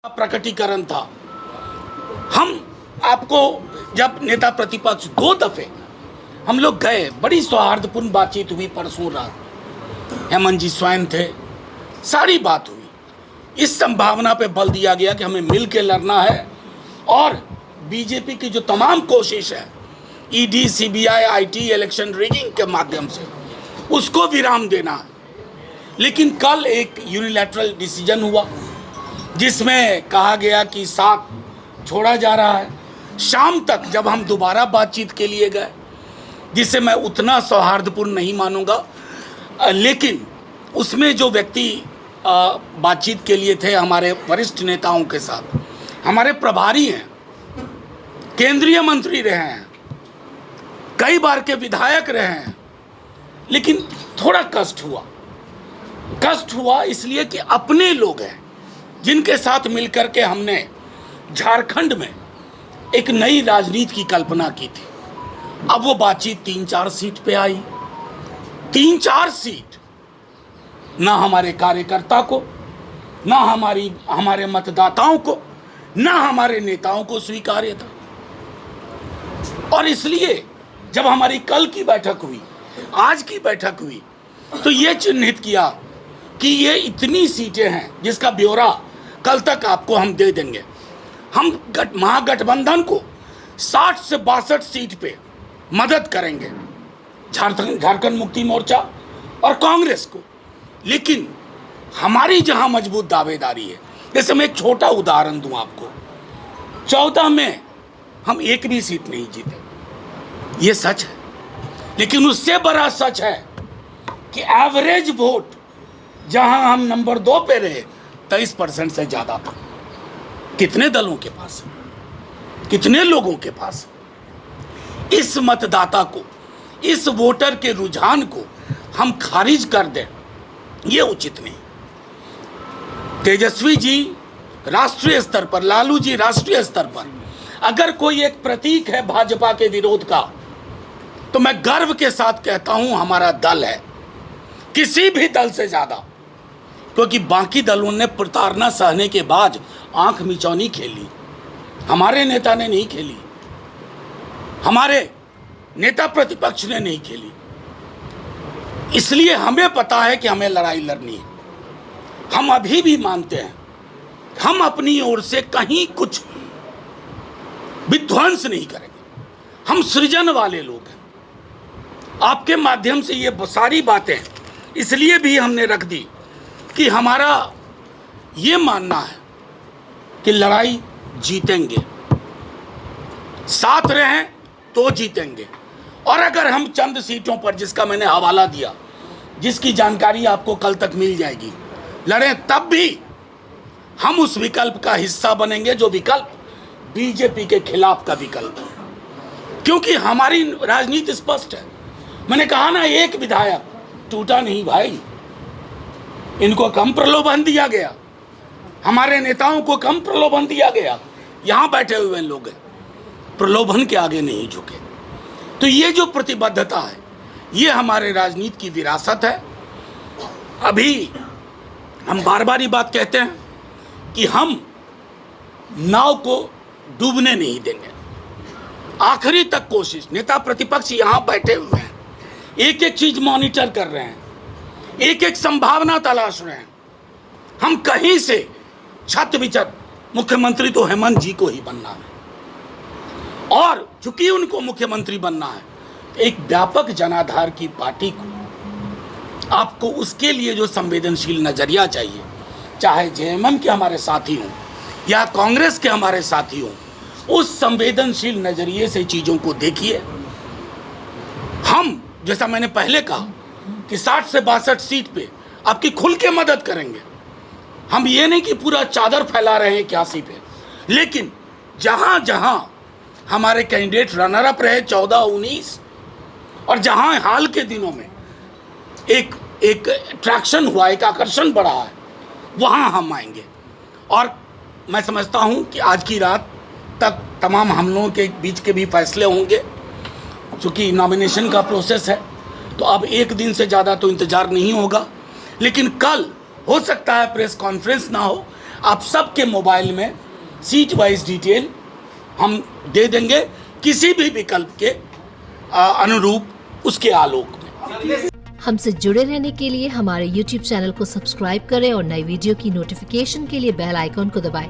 प्रकटीकरण था। हम आपको जब नेता प्रतिपक्ष 2 दफे हम लोग गए, बड़ी सौहार्दपूर्ण बातचीत हुई। परसों रात हेमंत जी स्वयं थे, सारी बात हुई। इस संभावना पे बल दिया गया कि हमें मिल के लड़ना है और बीजेपी की जो तमाम कोशिश है ED, CBI, IT, election rigging के माध्यम से, उसको विराम देना है। लेकिन कल एक यूनिलैटरल डिसीजन हुआ जिसमें कहा गया कि साथ छोड़ा जा रहा है। शाम तक जब हम दोबारा बातचीत के लिए गए, जिसे मैं उतना सौहार्दपूर्ण नहीं मानूंगा, लेकिन उसमें जो व्यक्ति बातचीत के लिए थे हमारे वरिष्ठ नेताओं के साथ, हमारे प्रभारी हैं, केंद्रीय मंत्री रहे हैं, कई बार के विधायक रहे हैं, लेकिन थोड़ा कष्ट हुआ इसलिए कि अपने लोग हैं जिनके साथ मिलकर के हमने झारखंड में एक नई राजनीति की कल्पना की थी। अब वो बातचीत 3-4 सीट पे आई। 3-4 सीट ना हमारे कार्यकर्ता को, ना हमारे मतदाताओं को, ना हमारे नेताओं को स्वीकार्य था। और इसलिए जब हमारी कल की बैठक हुई, आज की बैठक हुई, तो ये चिन्हित किया कि ये इतनी सीटें हैं जिसका ब्यौरा कल तक आपको हम दे देंगे। हम महागठबंधन को 60 से 62 सीट पे मदद करेंगे, झारखंड मुक्ति मोर्चा और कांग्रेस को। लेकिन हमारी जहां मजबूत दावेदारी है, जैसे मैं एक छोटा उदाहरण दूं आपको, 14 में हम एक भी सीट नहीं जीते, ये सच है। लेकिन उससे बड़ा सच है कि एवरेज वोट जहां हम नंबर 2 पे रहे 23% से ज्यादा था। कितने दलों के पास, कितने लोगों के पास? इस मतदाता को, इस वोटर के रुझान को हम खारिज कर दें, ये उचित नहीं। तेजस्वी जी राष्ट्रीय स्तर पर, लालू जी राष्ट्रीय स्तर पर, अगर कोई एक प्रतीक है भाजपा के विरोध का, तो मैं गर्व के साथ कहता हूं हमारा दल है, किसी भी दल से ज्यादा। क्योंकि बाकी दलों ने प्रताड़ना सहने के बाद आंख मिचौनी खेली, हमारे नेता ने नहीं खेली, हमारे नेता प्रतिपक्ष ने नहीं खेली। इसलिए हमें पता है कि हमें लड़ाई लड़नी है। हम अभी भी मानते हैं हम अपनी ओर से कहीं कुछ विध्वंस नहीं करेंगे, हम सृजन वाले लोग हैं। आपके माध्यम से ये सारी बातें इसलिए भी हमने रख दी कि हमारा ये मानना है कि लड़ाई जीतेंगे, साथ रहें तो जीतेंगे। और अगर हम चंद सीटों पर, जिसका मैंने हवाला दिया, जिसकी जानकारी आपको कल तक मिल जाएगी, लड़ें, तब भी हम उस विकल्प का हिस्सा बनेंगे जो विकल्प बीजेपी के खिलाफ का विकल्प है। क्योंकि हमारी राजनीति स्पष्ट है। मैंने कहा ना, एक विधायक टूटा नहीं भाई, इनको कम प्रलोभन दिया गया, हमारे नेताओं को कम प्रलोभन दिया गया। यहां बैठे हुए लोग प्रलोभन के आगे नहीं झुके। तो ये जो प्रतिबद्धता है, ये हमारे राजनीति की विरासत है। अभी हम बार बार ये बात कहते हैं कि हम नाव को डूबने नहीं देंगे, आखिरी तक कोशिश। नेता प्रतिपक्ष यहां बैठे हुए हैं, एक एक चीज मॉनिटर कर रहे हैं, एक एक संभावना तलाश रहे हैं। हम कहीं से छत बिछत, मुख्यमंत्री तो हेमंत जी को ही बनना है, और चूंकि उनको मुख्यमंत्री बनना है, एक व्यापक जनाधार की पार्टी को, आपको उसके लिए जो संवेदनशील नजरिया चाहिए, चाहे जेएमएम के हमारे साथी हों या कांग्रेस के हमारे साथी हों, उस संवेदनशील नजरिए से चीजों को देखिए। हम, जैसा मैंने पहले कहा, कि 60 से 62 सीट पे आपकी खुल के मदद करेंगे। हम ये नहीं कि पूरा चादर फैला रहे हैं 81 पे, लेकिन जहां जहां हमारे कैंडिडेट रनर अप रहे 14, 19, और जहां हाल के दिनों में एक अट्रैक्शन हुआ, एक आकर्षण बढ़ा है, वहां हम आएंगे। और मैं समझता हूं कि आज की रात तक तमाम हम लोगों के बीच के भी फैसले होंगे। चूँकि नॉमिनेशन का प्रोसेस है, तो अब एक दिन से ज़्यादा तो इंतज़ार नहीं होगा। लेकिन कल हो सकता है प्रेस कॉन्फ्रेंस ना हो, आप सबके मोबाइल में सीट वाइज डिटेल हम दे देंगे, किसी भी विकल्प के अनुरूप उसके आलोक में। हमसे जुड़े रहने के लिए हमारे YouTube चैनल को सब्सक्राइब करें और नई वीडियो की नोटिफिकेशन के लिए बेल आइकॉन को दबाएं।